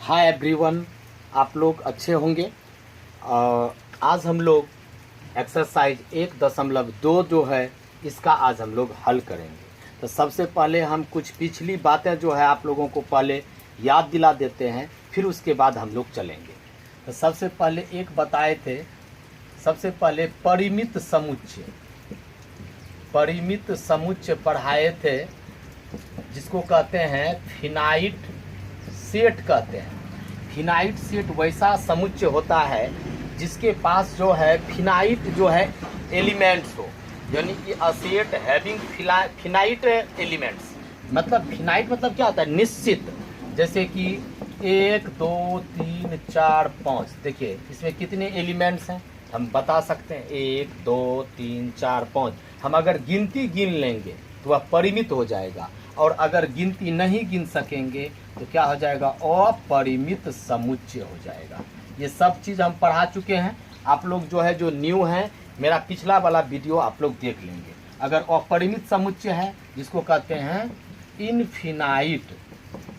Hi everyone, आप लोग अच्छे होंगे। आज हम लोग एक्सरसाइज 1.2 जो है इसका आज हम लोग हल करेंगे। तो सबसे पहले हम कुछ पिछली बातें जो है आप लोगों को पहले याद दिला देते हैं, फिर उसके बाद हम लोग चलेंगे। तो सबसे पहले एक बताए थे, सबसे पहले परिमित समुच्चय पढ़ाए थे, जिसको कहते हैं फिनाइट सेट कहते हैं। फिनाइट सेट वैसा समुच्चय होता है जिसके पास जो है फिनाइट जो है एलिमेंट्स हो, यानी कि a set having finite elements. मतलब फिनाइट मतलब क्या होता है? निश्चित। जैसे कि 1 2 3 4 5, देखिए इसमें कितने एलिमेंट्स हैं हम बता सकते हैं। 1 2 3 4 5। हम अगर गिनती गिन लेंगे तो वह परिमित हो जाएगा, और अगर गिनती नहीं गिन सकेंगे तो क्या हो जाएगा? अपरिमित समुच्चय हो जाएगा। ये सब चीज़ हम पढ़ा चुके हैं। आप लोग जो है, जो न्यू हैं, मेरा पिछला वाला वीडियो आप लोग देख लेंगे। अगर अपरिमित समुच्चय है, जिसको कहते हैं इनफिनाइट,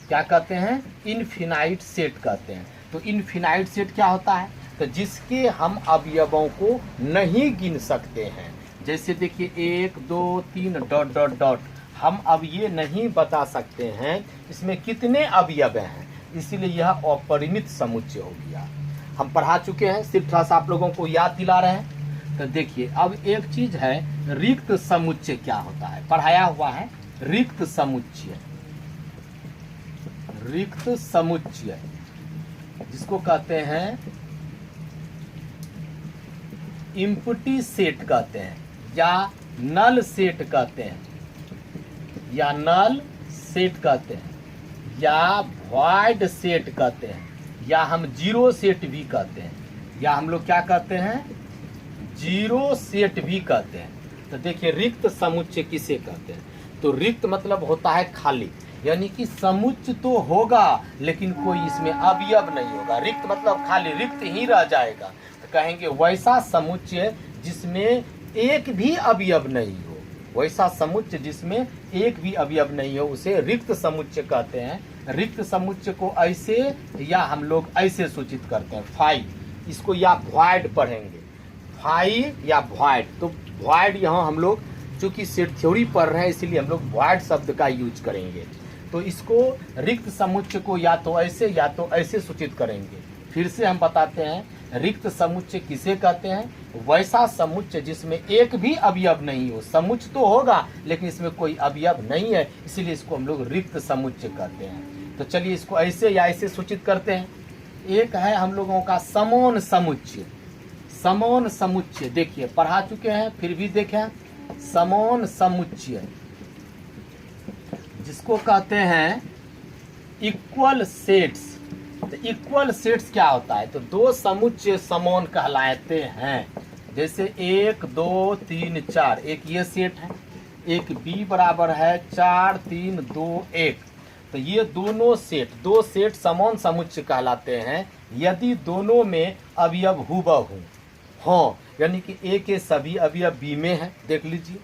क्या कहते हैं? इनफिनाइट सेट कहते हैं। तो इनफिनाइट सेट क्या होता है? तो जिसके हम अवयवों को नहीं गिन सकते हैं। जैसे देखिए 1 2 3 डॉट डॉट डॉट, हम अब ये नहीं बता सकते हैं इसमें कितने अवयव हैं, इसीलिए यह अपरिमित समुच्चय हो गया। हम पढ़ा चुके हैं, सिर्फ थोड़ा सा आप लोगों को याद दिला रहे हैं। तो देखिए अब एक चीज है, रिक्त समुच्चय क्या होता है, पढ़ाया हुआ है। रिक्त समुच्चय, रिक्त समुच्चय जिसको कहते हैं इम्प्टी सेट कहते हैं, या नल सेट कहते हैं, या नल सेट कहते हैं, या वॉइड सेट कहते हैं, या हम जीरो सेट भी कहते हैं, या हम लोग क्या कहते हैं? जीरो सेट भी कहते हैं। तो देखिए रिक्त समुच्चय किसे कहते हैं? तो रिक्त मतलब होता है खाली, यानी कि समुच्चय तो होगा लेकिन कोई इसमें अवयव नहीं होगा। रिक्त मतलब खाली, रिक्त ही रह जाएगा। तो कहेंगे वैसा समुच्चय जिसमें एक भी अवयव नहीं हो, वैसा समुच्चय जिसमें एक भी अवयव नहीं हो, उसे रिक्त समुच्चय कहते हैं। रिक्त समुच्चय को ऐसे या हम लोग ऐसे सूचित करते हैं, फाई, इसको या वॉइड पढ़ेंगे, फाई या वॉइड। तो वॉइड यहाँ हम लोग चूंकि सेट थ्योरी पढ़ रहे हैं, इसीलिए हम लोग वॉइड शब्द का यूज करेंगे। तो इसको रिक्त समुच्चय को या तो ऐसे सूचित करेंगे। फिर से हम बताते हैं, रिक्त समुच्चय किसे कहते हैं? वैसा समुच्चय जिसमें एक भी अवयव नहीं हो। समुच्चय तो होगा लेकिन इसमें कोई अवयव नहीं है, इसीलिए इसको हम लोग रिक्त समुच्चय कहते हैं। तो चलिए इसको ऐसे या ऐसे सूचित करते हैं। एक है हम लोगों का समान समुच्चय। समान समुच्चय देखिए पढ़ा चुके हैं, फिर भी देखें। समान समुच्चय जिसको कहते हैं इक्वल सेट्स। तो इक्वल सेट्स क्या होता है? तो दो समुच्चय समान कहलाते हैं। जैसे 1 2 3 4, एक ये सेट है, एक b बराबर है 4 3 2 1। तो ये दोनों सेट, दो सेट समान समुच्चय कहलाते हैं यदि दोनों में अवयव हुबहू हो, यानी कि a के सभी अवयव b में है। देख लीजिए,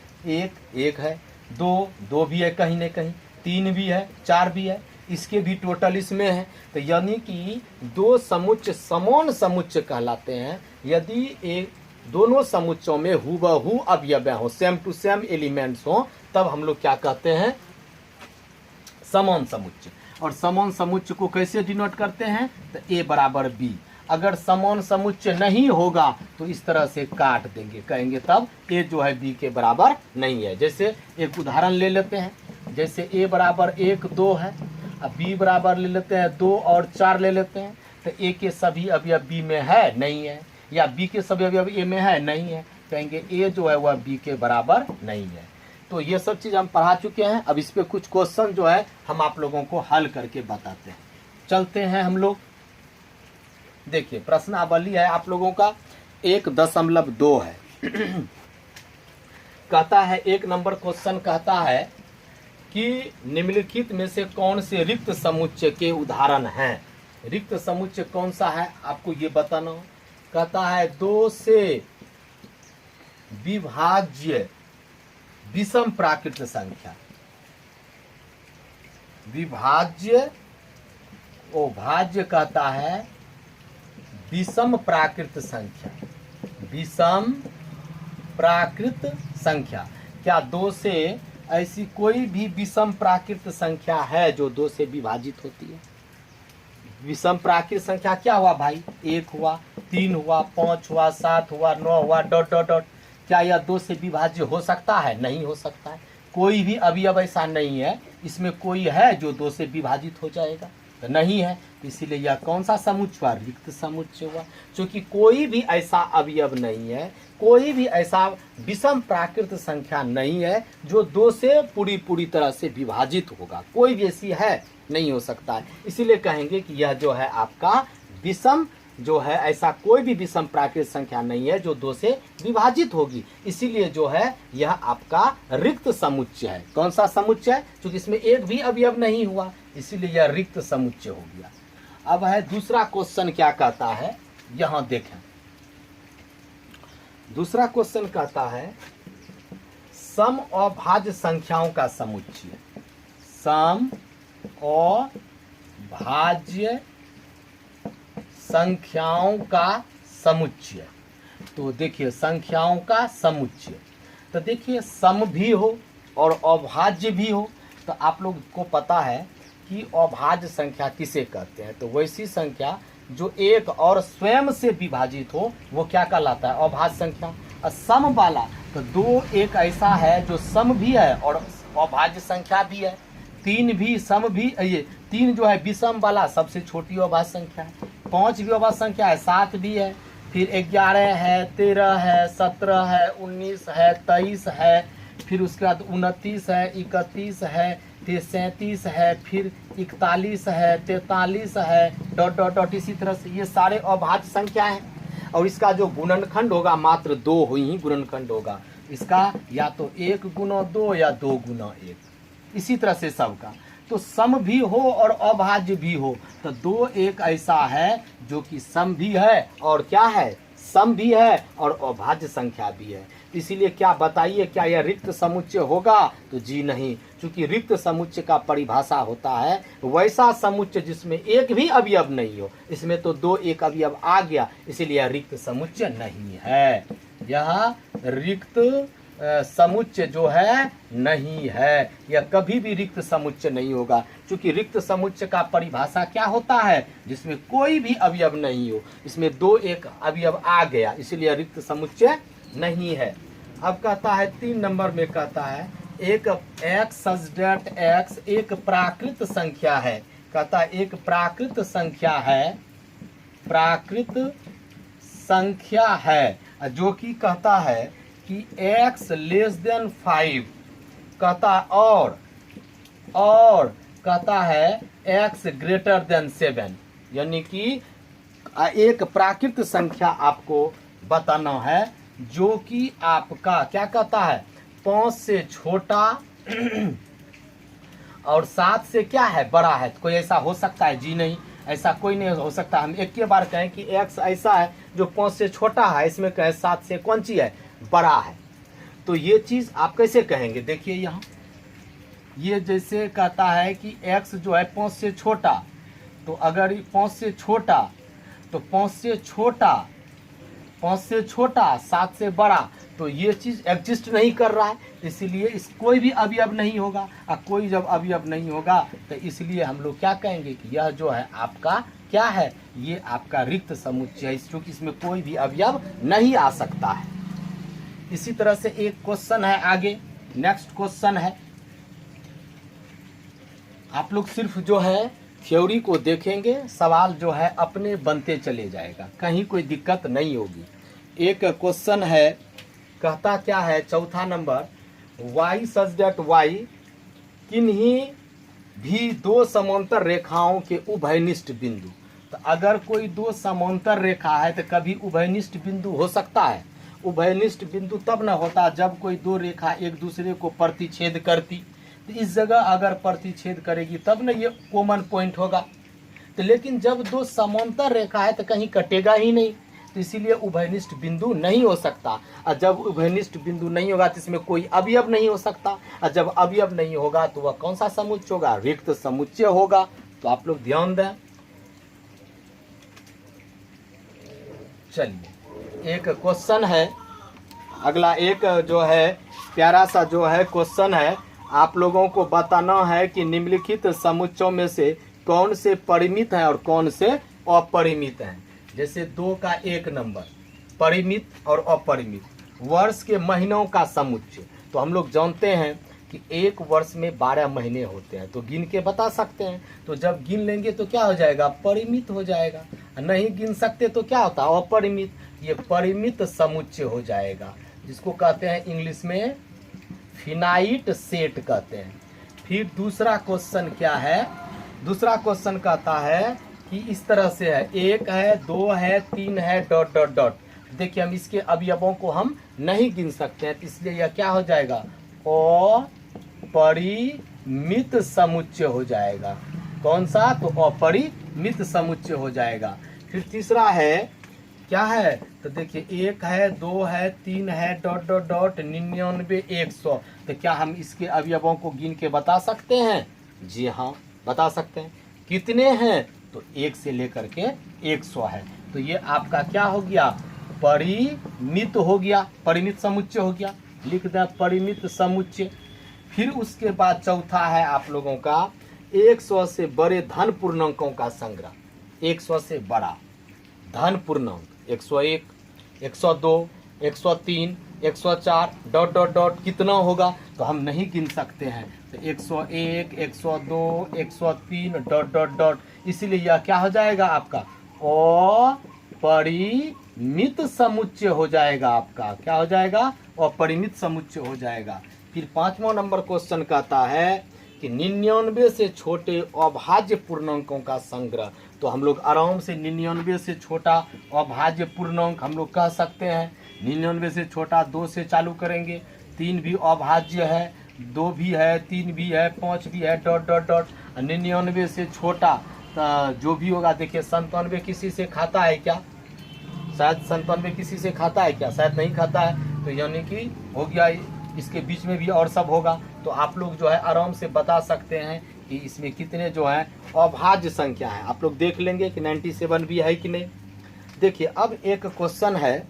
1 है, 2 भी है कहीं न कहीं, 3 भी है, 4 भी है, इसके भी टोटल इसमें है। तो यानी कि दो समुच्चय समान समुच्चय कहलाते हैं यदि एक दोनों समुच्चयों में हुबहू अवयव हो, सेम टू सेम एलिमेंट्स हो, तब हम लोग क्या कहते हैं? समान समुच्चय। और समान समुच्चय को कैसे डिनोट करते हैं? तो a बराबर b। अगर समान समुच्चय नहीं होगा तो इस तरह से काट देंगे, कहेंगे तब a जो है b के बराबर नहीं है। जैसे एक उदाहरण ले लेते हैं, जैसे a बराबर 1 2 है, अब b बराबर ले लेते हैं 2 और 4 ले लेते हैं। तो a के सभी अवयव b में है नहीं है, या b के सभी अवयव a में है नहीं है, कहेंगे a जो है वह b के बराबर नहीं है। तो ये सब चीज़ हम पढ़ा चुके हैं। अब इस पे कुछ क्वेश्चन जो है हम आप लोगों को हल करके बताते हैं। चलते हैं हम लोग। देखिए प्रश्नावली है आप लोगों का 1.2 है। कहता है 1 नंबर क्वेश्चन कहता है कि निम्नलिखित में से कौन से रिक्त समुच्चय के उदाहरण हैं? रिक्त समुच्चय कौन सा है आपको ये बताना हो। कहता है 2 से विभाज्य विषम प्राकृत संख्या, विभाज्य वो भाज्य कहता है विषम प्राकृत संख्या। विषम प्राकृत संख्या, क्या दो से ऐसी कोई भी विषम प्राकृत संख्या है जो दो से विभाजित होती है? विषम प्राकृत संख्या क्या हुआ भाई? 1 हुआ, 3 हुआ, 5 हुआ, 7 हुआ, 9 हुआ, डॉट डॉट डॉट। क्या यह दो से विभाज्य हो सकता है? नहीं हो सकता है। कोई भी अवयव ऐसा नहीं है इसमें कोई है जो दो से विभाजित हो जाएगा, तो नहीं है। इसीलिए यह कौन सा समुच्चय हुआ? रिक्त समुच्चय हुआ। क्योंकि कोई भी ऐसा अवयव नहीं है, कोई भी ऐसा विषम प्राकृत संख्या नहीं है जो दो से पूरी तरह से विभाजित होगा। कोई भी ऐसी है नहीं हो सकता है। इसीलिए कहेंगे कि यह जो है आपका विषम जो है, ऐसा कोई भी विषम प्राकृत संख्या नहीं है जो दो से विभाजित होगी। इसीलिए जो है यह आपका रिक्त समुच्चय है। कौन सा समुच्चय? क्योंकि इसमें एक भी अवयव नहीं हुआ, इसीलिए यह रिक्त समुच्चय हो गया। अब है दूसरा क्वेश्चन क्या कहता है, यहां देखें। दूसरा क्वेश्चन कहता है सम अभाज्य संख्याओं का समुच्चय। सम अभाज्य संख्याओं का समुच्चय। तो देखिए संख्याओं का समुच्चय, तो देखिए सम भी हो और अभाज्य भी हो। तो आप लोग को पता है कि अभाज्य संख्या किसे कहते हैं? तो वैसी संख्या जो एक और स्वयं से विभाजित हो वो क्या कहलाता है? अभाज्य संख्या। और सम वाला, तो दो एक ऐसा है जो सम भी है और अभाज्य संख्या भी है। 3 भी सम भी, ये 3 जो है विषम वाला सबसे छोटी अभाज्य संख्या है। 5 भी अभाज्य संख्या है, 7 भी है, फिर 11 है, 13 है, 17 है, 19 है, 23 है, फिर उसके बाद 29 है, 31 है, फिर 37 है, फिर 41 है, 43 है, डॉट डॉट डॉट। इसी तरह से ये सारे अभाज्य संख्या हैं। और इसका जो गुणनखंड होगा मात्र 2 ही गुणनखंड होगा इसका, या तो 1 गुना 2 या 2 गुना 1। इसी तरह से सबका। तो सम भी हो और अभाज्य भी हो, तो दो एक ऐसा है जो कि सम भी है और क्या है? सम भी है और अभाज्य संख्या भी है। इसीलिए क्या बताइए, क्या यह रिक्त समुच्चय होगा? तो जी नहीं, क्योंकि रिक्त समुच्चय का परिभाषा होता है वैसा समुच्चय जिसमें एक भी अवयव नहीं हो। इसमें तो 2 एक अवयव आ गया, इसीलिए यह रिक्त समुच्चय नहीं है। यह रिक्त समुच्चय जो है नहीं है, यह कभी भी रिक्त समुच्चय नहीं होगा। क्योंकि रिक्त समुच्चय का परिभाषा क्या होता है? जिसमें कोई भी अवयव नहीं हो, इसमें 2 एक अवयव आ गया, इसलिए रिक्त समुच्चय नहीं है। अब कहता है 3 नंबर में कहता है एक x सच दैट x एक प्राकृत संख्या है। कहता है एक प्राकृत संख्या है, प्राकृत संख्या है जो कि कहता है कि x लेस देन 5 कहता है, और कहता है x ग्रेटर देन 7। यानी कि एक प्राकृत संख्या आपको बताना है जो कि आपका क्या कहता है? 5 से छोटा और 7 से क्या है? बड़ा है। कोई ऐसा हो सकता है? जी नहीं, ऐसा कोई नहीं हो सकता। हम एक के बार कहें कि x ऐसा है जो 5 से छोटा है, इसमें कहें 7 से कौन सी है? बड़ा है। तो ये चीज आप कैसे कहेंगे? देखिए यहाँ ये जैसे कहता है कि x जो है 5 से छोटा, तो अगर 5 से छोटा, तो 5 से छोटा, 5 से छोटा 7 से बड़ा, तो ये चीज एग्जिस्ट नहीं कर रहा है, इसीलिए इस कोई भी अवयव नहीं होगा। और कोई जब अवयव नहीं होगा तो इसलिए हम लोग क्या कहेंगे कि यह जो है आपका क्या है? ये आपका रिक्त समुच्चय है, क्योंकि इसमें कोई भी अवयव नहीं आ सकता है। इसी तरह से एक क्वेश्चन है आगे, नेक्स्ट क्वेश्चन है। आप लोग सिर्फ जो है थ्योरी को देखेंगे, सवाल जो है अपने बनते चले जाएगा, कहीं कोई दिक्कत नहीं होगी। एक क्वेश्चन है, कहता क्या है? चौथा number, y such that y किन्हीं भी 2 समांतर रेखाओं के उभयनिष्ठ बिंदु। तो अगर कोई 2 समांतर रेखा है तो कभी उभयनिष्ठ बिंदु हो सकता है? उभयनिष्ठ बिंदु तब न होता जब कोई 2 रेखा एक दूसरे को प्रतिच्छेद करती। तो इस जगह अगर प्रतिच्छेद करेगी तब न ये कॉमन पॉइंट होगा। तो लेकिन जब 2 समांतर रेखा है तो कहीं कटेगा ही नहीं, तो इसीलिए उभयनिष्ठ बिंदु नहीं हो सकता। और जब उभयनिष्ठ बिंदु नहीं होगा तो इसमें कोई अवयव नहीं हो सकता। और जब अवयव नहीं होगा तो वह कौन सा समुच्चय होगा? रिक्त समुच्चय होगा। तो आप लोग ध्यान दें, चलिए एक क्वेश्चन है, अगला एक जो है प्यारा सा जो है क्वेश्चन है, आप लोगों को बताना है कि निम्नलिखित समुच्चयों में से कौन से परिमित हैं और कौन से अपरिमित हैं। जैसे 2 का 1 नंबर परिमित और अपरिमित। वर्ष के महीनों का समुच्चय, तो हम लोग जानते हैं कि एक वर्ष में 12 महीने होते हैं, तो गिन के बता सकते हैं। तो जब गिन लेंगे तो क्या हो जाएगा, परिमित हो जाएगा। नहीं गिन सकते तो क्या होता है, अपरिमित। ये परिमित समुच्चय हो जाएगा, जिसको कहते हैं इंग्लिश में फिनाइट सेट कहते हैं। फिर दूसरा क्वेश्चन क्या है, दूसरा क्वेश्चन कहता है कि इस तरह से है, 1 है, 2 है, 3 है, डॉट डॉट डॉट। देखिए हम इसके अवयवों को हम नहीं गिन सकते हैं, इसलिए यह क्या हो जाएगा, अपरिमित समुच्चय हो जाएगा। कौन सा, तो अपरिमित समुच्चय हो जाएगा। फिर तीसरा है, क्या है, तो देखिए 1 है, 2 है, 3 है, डॉट डॉट डॉट 99, 100। तो क्या हम इसके अवयवों को गिन के बता सकते हैं? जी हाँ, बता सकते हैं। कितने हैं, तो 1 से लेकर के 100 है। तो ये आपका क्या हो गया, परिमित हो गया, परिमित समुच्चय हो गया। लिख दें परिमित समुच्चय। फिर उसके बाद चौथा है आप लोगों का 100 से बड़े धन पूर्णांकों का संग्रह। 100 से बड़ा धन पूर्णांक 101, 102, 103, 104 डॉट डॉट डॉट कितना होगा, तो हम नहीं गिन सकते हैं। तो 101, 102, 103 डॉट डॉट डॉट, इसीलिए यह क्या हो जाएगा आपका, अपरिमित समुच्चय हो जाएगा। आपका क्या हो जाएगा, अपरिमित समुच्चय हो जाएगा। फिर 5वां नंबर क्वेश्चन कहता है कि 99 से छोटे अभाज्य पूर्णांकों का संग्रह। तो हम लोग आराम से 99 से छोटा अभाज्य पूर्णांक हम लोग कह सकते हैं। 99 से छोटा 2 से चालू करेंगे, 3 भी अभाज्य है, 2 भी है, 3 भी है, 5 भी है, डॉट डॉट डॉट। 99 से छोटा जो भी होगा, देखिए 97 किसी से खाता है क्या, शायद 97 किसी से खाता है क्या, शायद नहीं खाता है। तो यानी कि हो गया, इसके बीच में भी और सब होगा। तो आप लोग जो है आराम से बता सकते हैं कि इसमें कितने जो है अभाज्य संख्या है। आप लोग देख लेंगे कि 97 भी है कि नहीं। देखिए अब एक क्वेश्चन है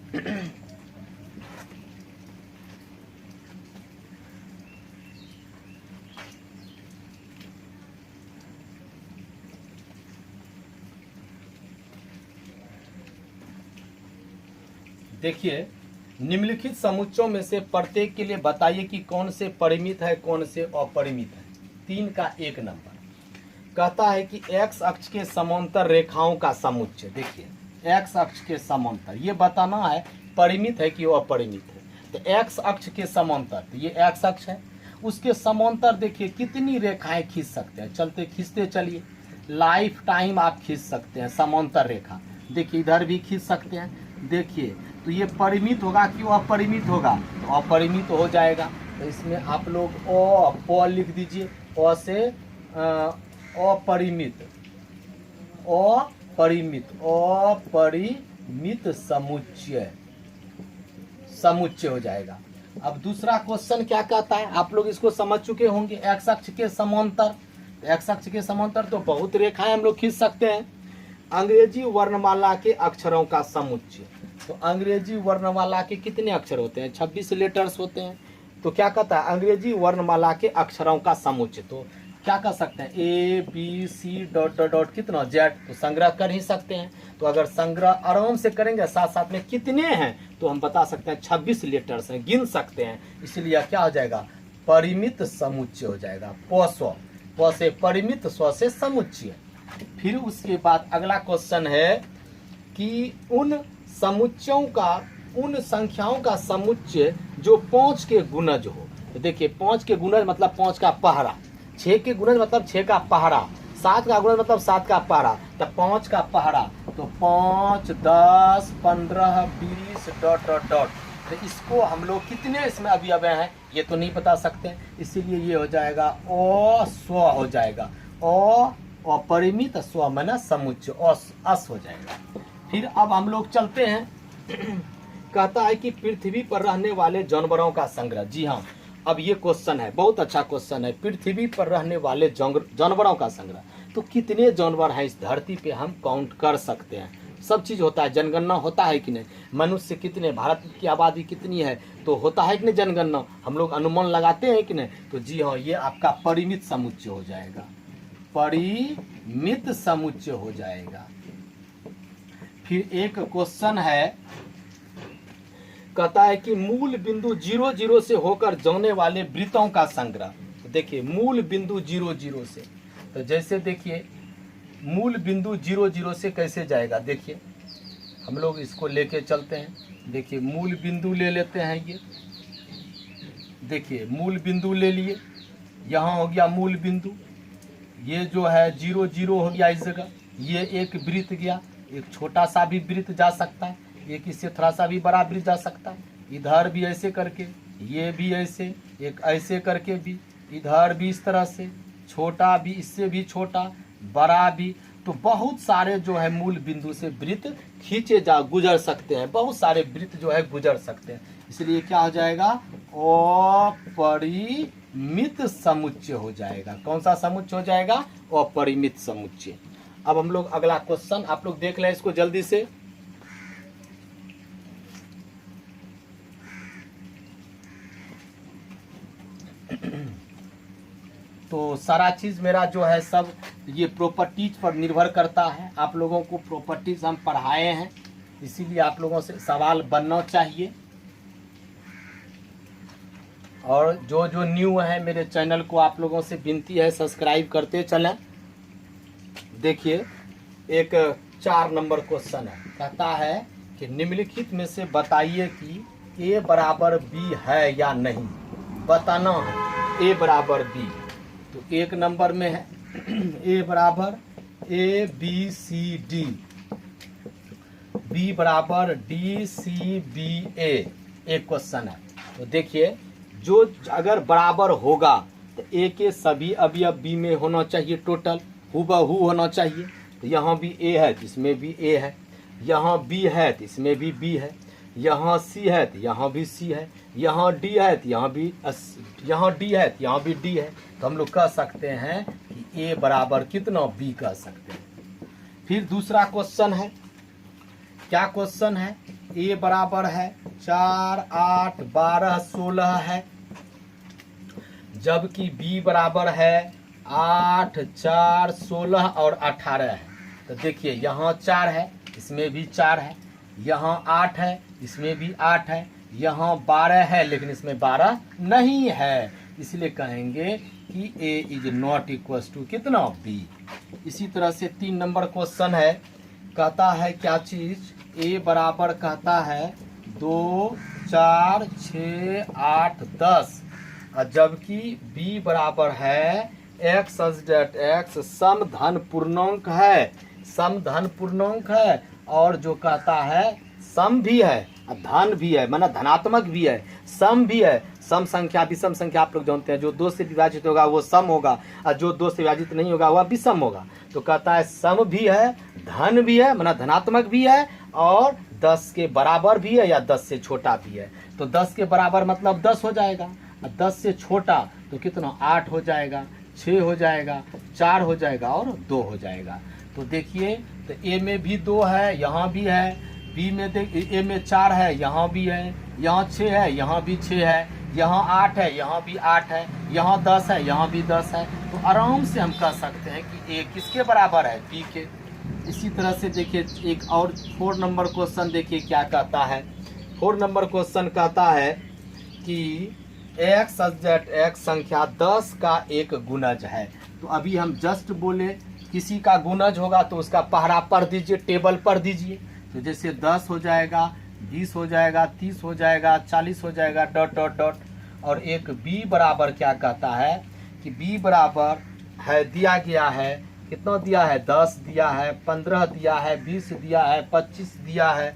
देखिए, निम्नलिखित समुच्चयों में से प्रत्येक के लिए बताइए कि कौन से परिमित है, कौन से अपरिमित है। 3 का 1 नंबर कहता है कि x अक्ष के समांतर रेखाओं का समुच्चय। देखिए x अक्ष के समांतर, ये बताना है परिमित है कि वो अपरिमित है। तो x अक्ष के समांतर, तो ये x अक्ष है, उसके समांतर देखिए कितनी रेखाएं खींच सकते हैं। चलते खींचते चलिए, लाइफ टाइम आप खींच सकते हैं समांतर रेखा। देखिए इधर भी खींच सकते हैं। देखिए तो ये परिमित होगा कि वो अपरिमित होगा, तो अपरिमित हो जाएगा। तो इसमें आप लोग प लिख दीजिए, अ से अपरिमित, अपरिमित, अपरिमित समुच्चय, समुच्चय हो जाएगा। अब दूसरा क्वेश्चन क्या कहता है, आप लोग इसको समझ चुके होंगे। एक्स अक्ष के समांतर, एक्स अक्ष के समांतर तो बहुत रेखाएं हम लोग खींच सकते हैं। अंग्रेजी वर्णमाला के अक्षरों का समुच्चय, तो अंग्रेजी वर्णमाला के कितने अक्षर होते हैं, 26 लेटर्स होते हैं। तो क्या कहता है, अंग्रेजी वर्णमाला के अक्षरों का समुच्चय। तो क्या कर सकते हैं, ABC डॉट डॉट डॉट कितना, Z। तो संग्रह कर ही सकते हैं। तो अगर संग्रह आराम से करेंगे, साथ साथ में कितने हैं तो हम बता सकते हैं 26 लेटर्स हैं, गिन सकते हैं। इसलिए क्या हो जाएगा, परिमित समुच्चय हो जाएगा। प से परिमित, स्व से समुच्चय। फिर उसके बाद अगला क्वेश्चन है कि उन समुच्चयों का, उन संख्याओं का समुच्चय जो 5 के गुणज हो। तो देखिए 5 के गुणज मतलब 5 का पहरा, 6 के गुणज मतलब 6 का पहरा, 7 का गुणज मतलब 7 का पहरा। तो 5 का पहरा, तो 5, 10, 15, 20 डॉट डॉट डॉट। तो इसको हम लोग कितने इसमें अवयव हैं ये तो नहीं बता सकते, इसीलिए ये हो जाएगा अस्व हो जाएगा। अपरिमित, स्व माना समुच्चय, अस हो जाएगा। फिर अब हम लोग चलते हैं कहता है कि पृथ्वी पर रहने वाले जानवरों का संग्रह। जी हाँ, अब ये क्वेश्चन है, बहुत अच्छा क्वेश्चन है। पृथ्वी पर रहने वाले जानवरों का संग्रह, तो कितने जानवर हैं इस धरती पे हम काउंट कर सकते हैं। सब चीज़ होता है। जनगणना होता है कि नहीं, मनुष्य कितने, भारत की आबादी कितनी है, तो होता है कि नहीं जनगणना, हम लोग अनुमान लगाते हैं कि नहीं। तो जी हाँ, ये आपका परिमित समुच्चय हो जाएगा, परिमित समुच्चय हो जाएगा। फिर एक क्वेश्चन है, कहता है कि मूल बिंदु 0 0 से होकर जाने वाले वृत्तों का संग्रह। तो देखिए मूल बिंदु 0 0 से, तो जैसे देखिए मूल बिंदु 0 0 से कैसे जाएगा, देखिए हम लोग इसको लेके चलते हैं। देखिए मूल बिंदु ले लेते हैं, ये देखिए मूल बिंदु ले लिए, यहाँ हो गया मूल बिंदु, ये जो है 0 0 हो गया इस जगह, ये एक वृत्त गया, एक छोटा सा भी वृत्त जा सकता है, एक इससे थोड़ा सा भी बड़ा वृत्त जा सकता है, इधर भी ऐसे करके, ये भी ऐसे, एक ऐसे करके भी, इधर भी इस तरह से, छोटा भी, इससे भी छोटा, बड़ा भी। तो बहुत सारे जो है मूल बिंदु से वृत्त खींचे जा गुजर सकते हैं, बहुत सारे वृत्त जो है गुजर सकते हैं, इसलिए क्या हो जाएगा, अपरिमित समुच्चय हो जाएगा। कौन सा समुच्चय हो जाएगा, अपरिमित समुच्चय। अब हम लोग अगला क्वेश्चन आप लोग देख लें इसको जल्दी से। तो सारा चीज़ मेरा जो है सब ये प्रॉपर्टीज पर निर्भर करता है। आप लोगों को प्रॉपर्टीज हम पढ़ाए हैं, इसीलिए आप लोगों से सवाल बनना चाहिए। और जो जो न्यू है मेरे चैनल को आप लोगों से विनती है सब्सक्राइब करते चलें। देखिए एक 4 नंबर क्वेश्चन है, कहता है कि निम्नलिखित में से बताइए कि a बराबर b है या नहीं, बताना है a बराबर b। तो 1 नंबर में है a बराबर a b c d, b बराबर d c b a, एक क्वेश्चन है। तो देखिए जो अगर बराबर होगा तो a के सभी अवयव b में होना चाहिए, टोटल हूबहू होना चाहिए। तो यहाँ भी a है तो इसमें भी a है, यहाँ b है तो इसमें भी b है, यहाँ c है तो यहाँ भी c है, यहाँ d है तो यहाँ भी यहाँ d है तो यहाँ भी d है। तो हम लोग कह सकते हैं कि a बराबर कितना b कह सकते हैं। फिर दूसरा क्वेश्चन है, क्या क्वेश्चन है, a बराबर है 4 8 12 16 है, जबकि b बराबर है 8 4 16 और 18 है। तो देखिए यहाँ 4 है, इसमें भी 4 है, यहाँ 8 है, इसमें भी 8 है, यहाँ 12 है लेकिन इसमें 12 नहीं है, इसलिए कहेंगे कि a is not equal to कितना b। इसी तरह से 3 नंबर क्वेश्चन है, कहता है क्या चीज, a बराबर कहता है 2 4 6 8 10, जबकि b बराबर है x x सम धन पूर्णांक है, सम धन पूर्णांक है, और जो कहता है सम भी है धन भी है, माना धनात्मक भी है, सम भी है। सम संख्या विषम संख्या आप लोग जानते हैं, जो 2 से विभाजित होगा वो सम होगा और जो 2 से विभाजित नहीं होगा वह विषम होगा। तो कहता है सम भी है, धन भी है, माना धनात्मक भी है, और 10 के बराबर भी है या 10 से छोटा भी है। तो 10 के बराबर मतलब 10 हो जाएगा, 10 से छोटा तो कितना 8 हो जाएगा, 6 हो जाएगा, 4 हो जाएगा और 2 हो जाएगा। तो देखिए तो ए में भी 2 है, यहाँ भी है, बी में देख ए में 4 है, यहाँ भी है, यहाँ 6 है, यहाँ भी 6 है, यहाँ 8 है, यहाँ भी 8 है, यहाँ 10 है, यहाँ भी 10 है। तो आराम से हम कह सकते हैं कि ए किसके बराबर है, बी के। इसी तरह से देखिए एक और 4 नंबर क्वेश्चन देखिए क्या कहता है। 4 नंबर क्वेश्चन कहता है कि x x संख्या 10 का एक गुणज है। तो अभी हम जस्ट बोले किसी का गुणज होगा तो उसका पहरा पढ़ दीजिए, टेबल पढ़ दीजिए। तो जैसे 10 हो जाएगा, 20 हो जाएगा, 30 हो जाएगा, 40 हो जाएगा, डॉट डॉट डॉट। और एक b बराबर क्या कहता है कि b बराबर है, दिया गया है, कितना दिया है, 10 दिया है, 15 दिया है, 20 दिया है, 25 दिया है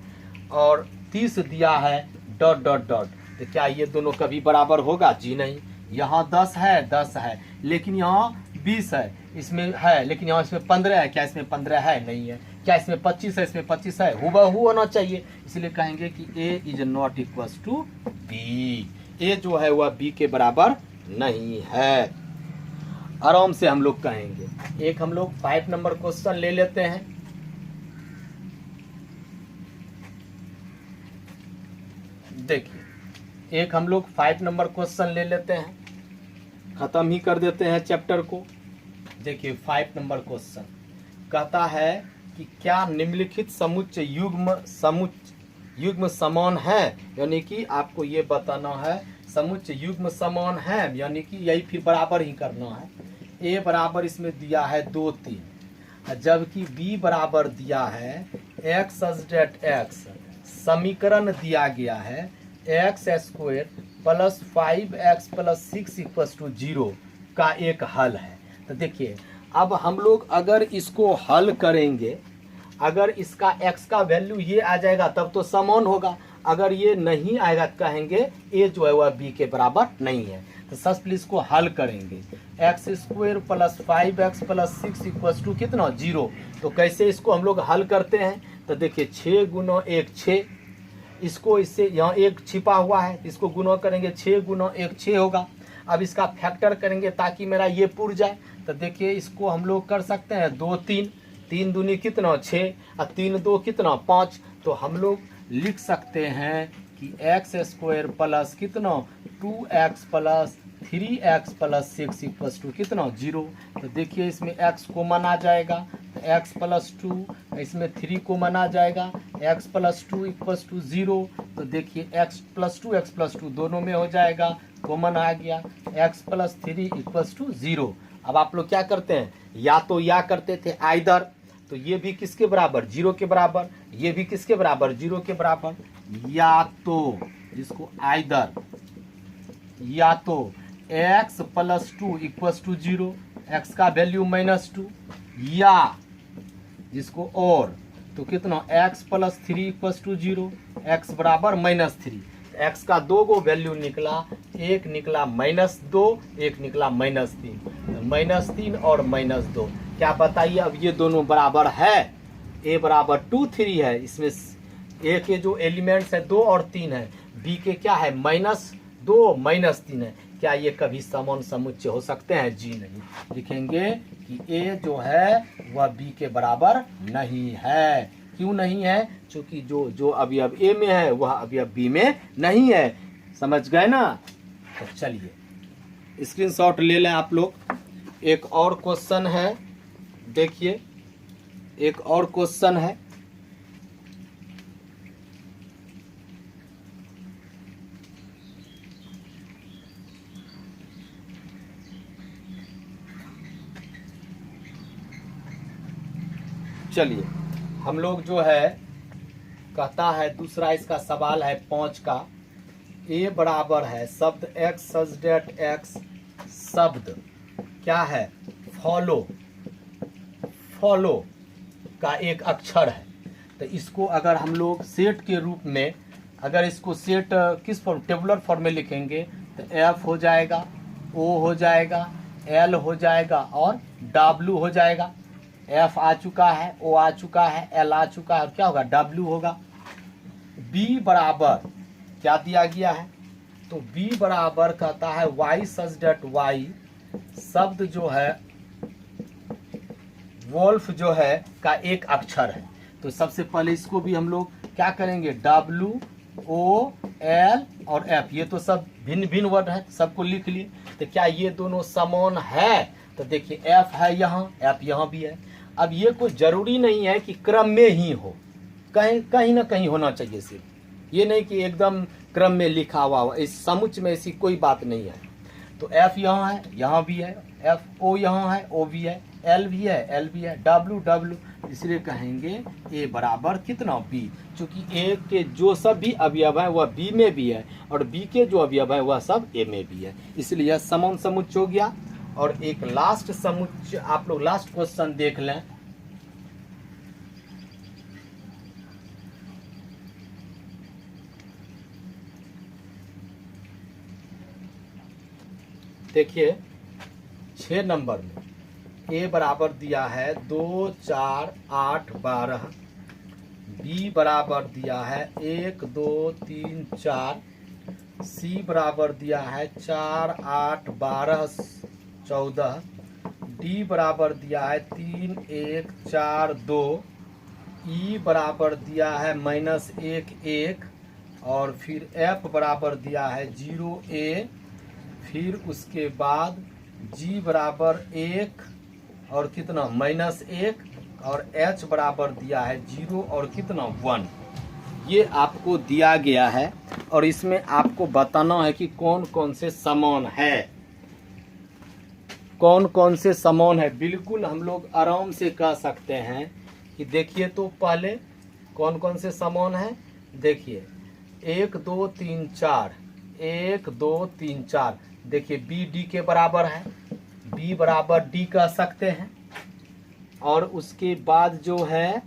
और 30 दिया है, डॉट डॉट डॉट। तो क्या ये दोनों कभी बराबर होगा, जी नहीं। यहाँ 10 है लेकिन यहाँ 20 है, इसमें है लेकिन यहाँ इसमें 15 है, क्या इसमें 15 है, नहीं है। क्या इसमें 25 है, इसमें 25 है, हूबहू होना चाहिए, इसलिए कहेंगे कि a is not equal to b। a जो है वह b के बराबर नहीं है, आराम से हम लोग कहेंगे। एक हम लोग 5 नंबर क्वेश्चन ले लेते हैं। देखिए एक हम लोग 5 नंबर क्वेश्चन ले लेते हैं, खत्म ही कर देते हैं चैप्टर को। देखिए 5 नंबर क्वेश्चन कहता है कि क्या निम्नलिखित समुच्चय युग्म समान है, यानी कि आपको ये बताना है समुच्चय युग्म समान है, यानी कि यही फिर बराबर ही करना है। ए बराबर इसमें दिया है 2 3, जबकि बी बराबर दिया है एक्स डेट एक्स, समीकरण दिया गया है x square plus 5x plus 6 equals to 0 का एक हल है। तो देखिए अब हम लोग अगर इसको हल करेंगे, अगर इसका x का वैल्यू ये आ जाएगा तब तो समान होगा, अगर ये नहीं आएगा तो कहेंगे ए जो है वह बी के बराबर नहीं है। तो सबसे इसको हल करेंगे, x square plus 5x plus 6 equals to कितना 0। तो कैसे इसको हम लोग हल करते हैं, तो देखिए 6 गुना 1 6, इसको इससे यहाँ 1 छिपा हुआ है, इसको गुना करेंगे 6 गुना 1 6 होगा। अब इसका फैक्टर करेंगे ताकि मेरा ये पुर जाए। तो देखिए इसको हम लोग कर सकते हैं 2 3, 3 दूनी कितना 6 और 3 2 कितना 5। तो हम लोग लिख सकते हैं कि एक्स स्क्वायर प्लस कितना 2x plus 3x plus 6 equals to कितना 0। तो देखिए इसमें x कॉमन आ जाएगा, तो x प्लस 2, इसमें 3 कॉमन आ जाएगा, x प्लस 2 इक्वल्स टू 0। तो देखिए x प्लस 2 दोनों में हो जाएगा, कॉमन आ गया, x प्लस 3 इक्वल्स टू 0। अब आप लोग क्या करते हैं, या तो या करते थे आइदर, तो ये भी किसके बराबर 0 के बराबर, ये भी किसके बराबर 0 के बराबर, या तो इसको आइदर या तो x plus 2 equals to 0, x का वैल्यू -2, या जिसको और तो कितना x plus 3 equals to 0, x बराबर -3। x का 2 गो वैल्यू निकला, एक निकला -2, एक निकला -3, -3 और -2। क्या बताइए अब ये दोनों बराबर है, a बराबर 2 3 है, इसमें a के जो एलिमेंट्स है 2 और 3 है, b के क्या है -2 -3 है। क्या ये कभी समान समुच्चय हो सकते हैं, जी नहीं। लिखेंगे कि a जो है वह b के बराबर नहीं है। क्यों नहीं है, क्योंकि जो अवयव a में है वह अवयव b में नहीं है। समझ गए ना। तो चलिए स्क्रीनशॉट ले लें आप लोग। एक और क्वेश्चन है, देखिए एक और क्वेश्चन है, चलिए हम लोग जो है कहता है दूसरा इसका सवाल है 5 का, a बराबर है शब्द x सच डेट x, शब्द क्या है फॉलो का एक अक्षर है। तो इसको अगर हम लोग सेट के रूप में, अगर इसको सेट किस फॉर्म टेबुलर फॉर्म में लिखेंगे तो f हो जाएगा, o हो जाएगा, l हो जाएगा और w हो जाएगा। f आ चुका है, o आ चुका है, l आ चुका है और क्या होगा w होगा। b बराबर क्या दिया गया है, तो b बराबर कहता है y सच डेट y, शब्द जो है वोल्फ जो है का एक अक्षर है। तो सबसे पहले इसको भी हम लोग क्या करेंगे, W O L और F, ये तो सब भिन्न भिन्न वर्ड है, सबको लिख लिए। तो क्या ये दोनों समान है, तो देखिए F है यहाँ, F यहाँ भी है। अब ये कोई जरूरी नहीं है कि क्रम में ही हो, कहीं ना कहीं होना चाहिए, सिर्फ ये नहीं कि एकदम क्रम में लिखा हुआ, इस समुच्चय में ऐसी कोई बात नहीं है। तो F यहाँ है, यहाँ भी है, F O यहाँ है, O भी है, L भी है, L भी है, W, इसलिए कहेंगे A बराबर कितना B, क्योंकि A के जो सब भी अवयव है वह B में भी है और B के जो अवयव है वह सब A में भी है, इसलिए यह समान समुच्चय हो गया। और एक लास्ट समुच्चय आप लोग लास्ट क्वेश्चन देख लें। देखिए 6 नंबर में A बराबर दिया है 2 4 8 12, B बराबर दिया है 1 2 3 4, C बराबर दिया है 4 8 12 14, D बराबर दिया है 3 1 4 2, E बराबर दिया है -1 1, और फिर f बराबर दिया है 0a, फिर उसके बाद g बराबर 1 और कितना -1, और h बराबर दिया है 0 और कितना 1। ये आपको दिया गया है और इसमें आपको बताना है कि कौन कौन से समान है, कौन कौन से समान है। बिल्कुल हम लोग आराम से कह सकते हैं कि देखिए तो पहले कौन कौन से समान है। देखिए 1 2 3 4, 1 2 3 4। देखिए बी डी के बराबर है, बी बराबर डी कह सकते हैं। और उसके बाद जो है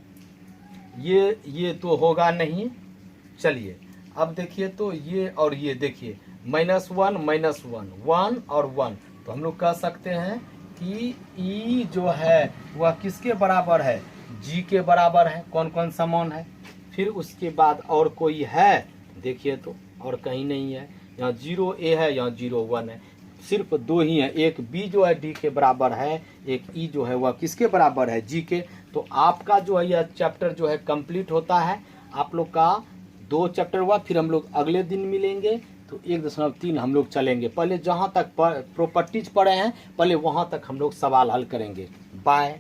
ये तो होगा नहीं। चलिए अब देखिए तो ये और ये देखिए -1 -1, 1 और 1, तो हम लोग कह सकते हैं कि E जो है वह किसके बराबर है, G के बराबर है। कौन कौन समान है। फिर उसके बाद और कोई है, देखिए तो और कहीं नहीं है। यहाँ 0a है, यहाँ 0 1 है, सिर्फ दो ही है। एक B जो है D के बराबर है, एक E जो है वह किसके बराबर है, G के। तो आपका जो है यह चैप्टर जो है कंप्लीट होता है। आप लोग का 2 चैप्टर हुआ, फिर हम लोग अगले दिन मिलेंगे तो 1.3 हम लोग चलेंगे। पहले जहाँ तक प्रॉपर्टीज पढ़े हैं पहले वहाँ तक हम लोग सवाल हल करेंगे। बाय।